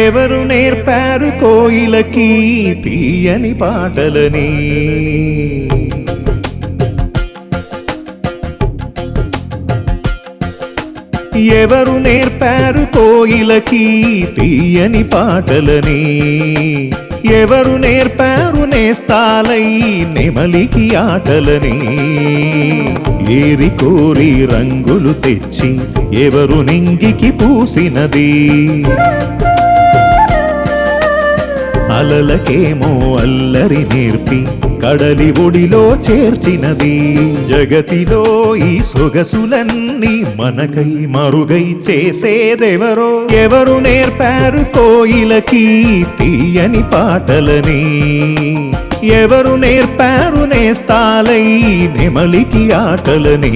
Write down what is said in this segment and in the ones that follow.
ఎవరు నేర్పారు కోయిలకి తీయని పాటలని? ఎవరు నేర్పారు కోయిలకి తీయని పాటలని? ఎవరు నేర్పారు నేస్తాలై నెమలికి ఆటలని? ఏరి కోరి రంగులు తెచ్చి ఎవరు నింగికి పూసినది? అలలకేమో అల్లరి నేర్పి కడలి ఒడిలో చేర్చినది. జగతిలో ఈ సొగసులన్నీ మనకై మరుగై చేసేదెవరో? ఎవరు నేర్పారు కోయిలకి తీయని పాటలని? ఎవరు నేర్పారు నేస్తాలై నెమలికి ఆటలని?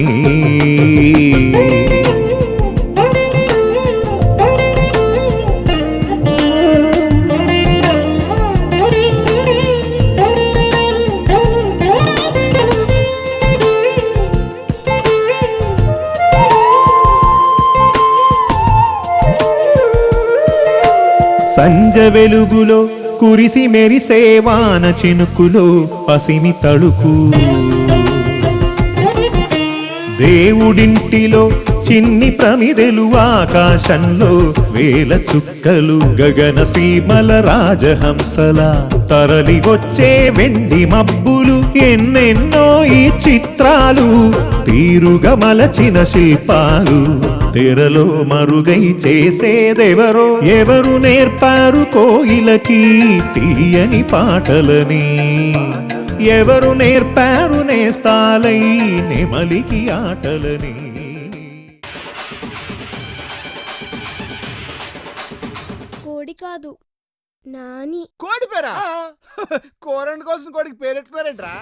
సంజ వెలుగులో కురిసి మెరిసే వాన చినుకులో పసిమి తడుపు, దేవుడింటిలో చిన్ని ప్రమిదెలు, ఆకాశంలో వేల చుక్కలు, గగన సీమల రాజహంసల తరలి వచ్చే వెండి మబ్బులు, ఎన్నెన్నో ఈ చిత్రాలు, తీరుగా మలచిన శిల్పాలు, తెరలో మరుగై చేసేదెవరో? ఎవరు నేర్పారు కోయిలకి తీయని పాటలని? ఎవరు నేర్పారు నేస్తాలై నెమలికి ఆటలని? కోడి కాదు నాని. కోడి పేరా? కోరండి కోసం కోడికి పేరెట్టుకున్నారేంట్రా?